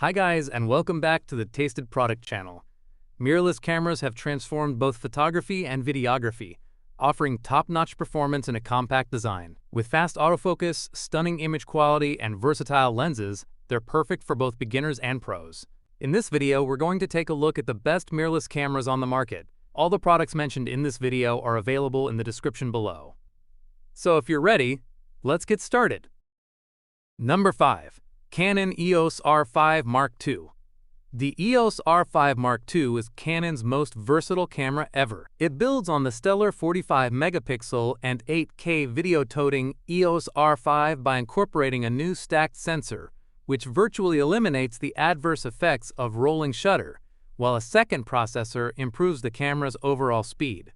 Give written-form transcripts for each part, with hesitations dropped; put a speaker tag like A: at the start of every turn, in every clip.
A: Hi guys, and welcome back to the Tasted Product channel. Mirrorless cameras have transformed both photography and videography, offering top-notch performance in a compact design. With fast autofocus, stunning image quality, and versatile lenses, they're perfect for both beginners and pros. In this video, we're going to take a look at the best mirrorless cameras on the market. All the products mentioned in this video are available in the description below. So if you're ready, let's get started. Number 5. Canon EOS R5 Mark II. The EOS R5 Mark II is Canon's most versatile camera ever. It builds on the stellar 45-megapixel and 8K video-toting EOS R5 by incorporating a new stacked sensor, which virtually eliminates the adverse effects of rolling shutter, while a second processor improves the camera's overall speed.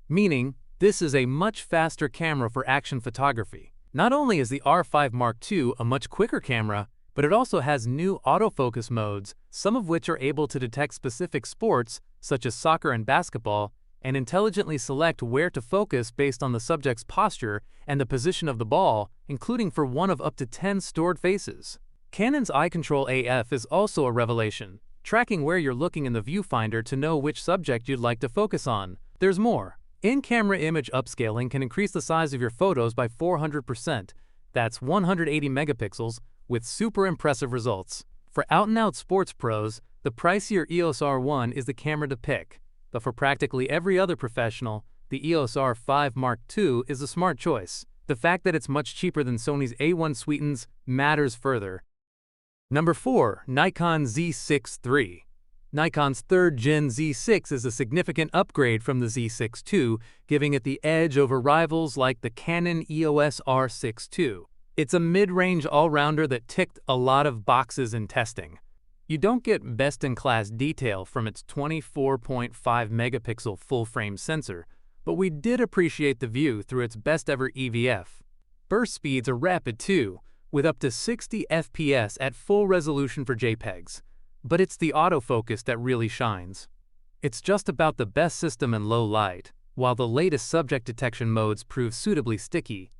A: Meaning, this is a much faster camera for action photography. Not only is the R5 Mark II a much quicker camera, but it also has new autofocus modes, some of which are able to detect specific sports, such as soccer and basketball, and intelligently select where to focus based on the subject's posture and the position of the ball, including for one of up to 10 stored faces. Canon's Eye Control AF is also a revelation, tracking where you're looking in the viewfinder to know which subject you'd like to focus on. There's more. In-camera image upscaling can increase the size of your photos by 400%. That's 180 megapixels, with super impressive results. For out-and-out sports pros, the pricier EOS R1 is the camera to pick. But for practically every other professional, the EOS R5 Mark II is a smart choice. The fact that it's much cheaper than Sony's A1 Sweetens matters further. Number 4. Nikon Z6 III. Nikon's 3rd Gen Z6 is a significant upgrade from the Z6 II, giving it the edge over rivals like the Canon EOS R6 II. It's a mid-range all-rounder that ticked a lot of boxes in testing. You don't get best-in-class detail from its 24.5-megapixel full-frame sensor, but we did appreciate the view through its best-ever EVF. Burst speeds are rapid too, with up to 60 FPS at full resolution for JPEGs. But it's the autofocus that really shines. It's just about the best system in low light, while the latest subject detection modes prove suitably sticky.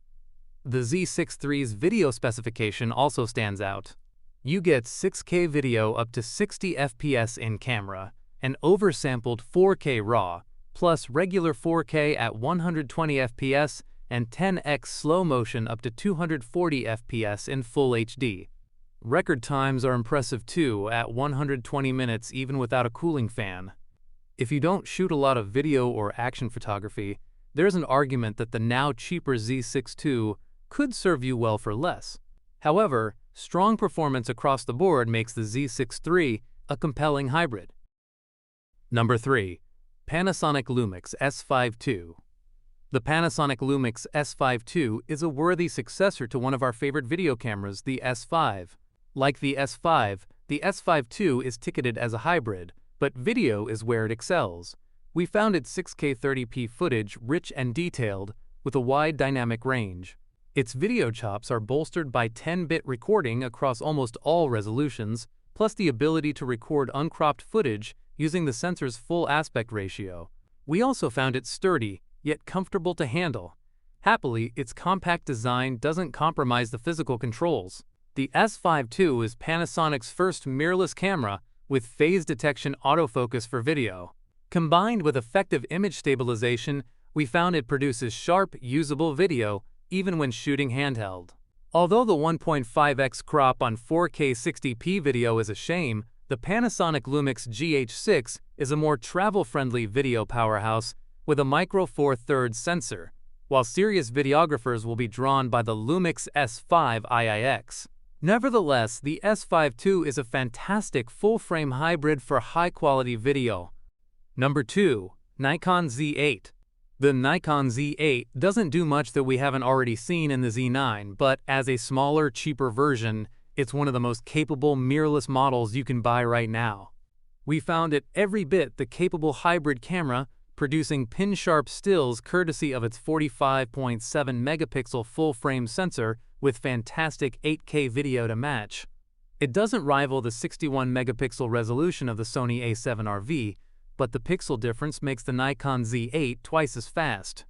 A: The Z6 III's video specification also stands out. You get 6K video up to 60 FPS in camera, and oversampled 4K RAW, plus regular 4K at 120 FPS and 10x slow motion up to 240 FPS in Full HD. Record times are impressive too, at 120 minutes even without a cooling fan. If you don't shoot a lot of video or action photography, there's an argument that the now cheaper Z6 II could serve you well for less. However, strong performance across the board makes the Z6 III a compelling hybrid. Number 3. Panasonic LUMIX S5 II. The Panasonic LUMIX S5 II is a worthy successor to one of our favorite video cameras, the S5. Like the S5, the S5 II is ticketed as a hybrid, but video is where it excels. We found its 6K 30p footage rich and detailed, with a wide dynamic range. Its video chops are bolstered by 10-bit recording across almost all resolutions, plus the ability to record uncropped footage using the sensor's full aspect ratio. We also found it sturdy, yet comfortable to handle. Happily, its compact design doesn't compromise the physical controls. The S5 II is Panasonic's first mirrorless camera with phase detection autofocus for video. Combined with effective image stabilization, we found it produces sharp, usable video even when shooting handheld. Although the 1.5x crop on 4K 60p video is a shame, the Panasonic LUMIX GH6 is a more travel-friendly video powerhouse with a micro Four Thirds sensor, while serious videographers will be drawn by the LUMIX S5 IIX. Nevertheless, the S5 II is a fantastic full-frame hybrid for high-quality video. Number 2. Nikon Z8. The Nikon Z8 doesn't do much that we haven't already seen in the Z9, but as a smaller, cheaper version, it's one of the most capable mirrorless models you can buy right now. We found it every bit the capable hybrid camera, producing pin-sharp stills courtesy of its 45.7-megapixel full-frame sensor with fantastic 8K video to match. It doesn't rival the 61-megapixel resolution of the Sony A7RV, but the pixel difference makes the Nikon Z8 twice as fast.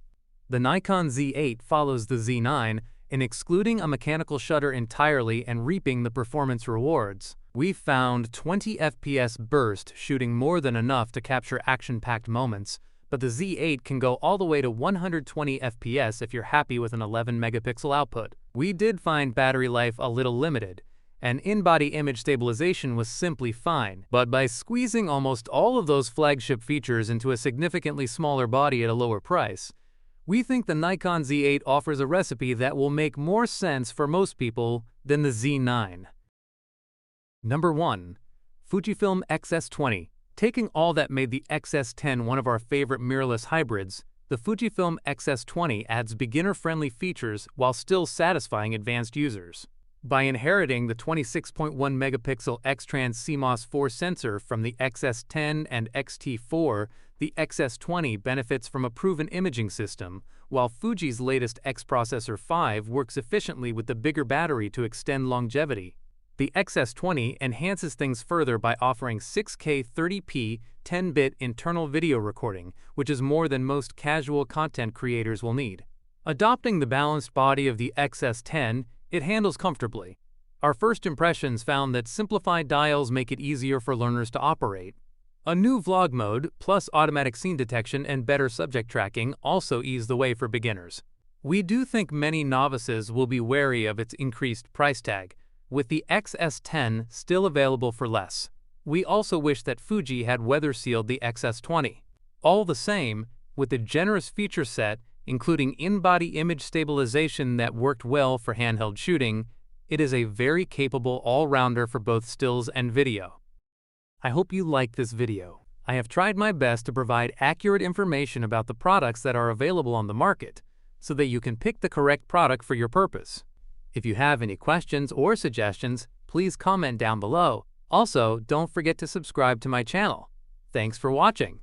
A: The Nikon Z8 follows the Z9 in excluding a mechanical shutter entirely and reaping the performance rewards. We found 20 FPS burst shooting more than enough to capture action-packed moments, but the Z8 can go all the way to 120 FPS if you're happy with an 11 megapixel output. We did find battery life a little limited, and in-body image stabilization was simply fine, but by squeezing almost all of those flagship features into a significantly smaller body at a lower price, we think the Nikon Z8 offers a recipe that will make more sense for most people than the Z9. Number 1. Fujifilm XS20. Taking all that made the XS10 one of our favorite mirrorless hybrids, the Fujifilm XS20 adds beginner-friendly features while still satisfying advanced users. By inheriting the 26.1 megapixel X-Trans CMOS 4 sensor from the XS10 and XT4, the XS20 benefits from a proven imaging system, while Fuji's latest X Processor 5 works efficiently with the bigger battery to extend longevity. The XS20 enhances things further by offering 6K 30p 10-bit internal video recording, which is more than most casual content creators will need. Adopting the balanced body of the XS10, it handles comfortably. Our first impressions found that simplified dials make it easier for learners to operate. A new vlog mode, plus automatic scene detection and better subject tracking also ease the way for beginners. We do think many novices will be wary of its increased price tag, with the XS10 still available for less. We also wish that Fuji had weather-sealed the XS20. All the same, with a generous feature set, including in-body image stabilization that worked well for handheld shooting, it is a very capable all-rounder for both stills and video. I hope you liked this video. I have tried my best to provide accurate information about the products that are available on the market, so that you can pick the correct product for your purpose. If you have any questions or suggestions, please comment down below. Also, don't forget to subscribe to my channel. Thanks for watching.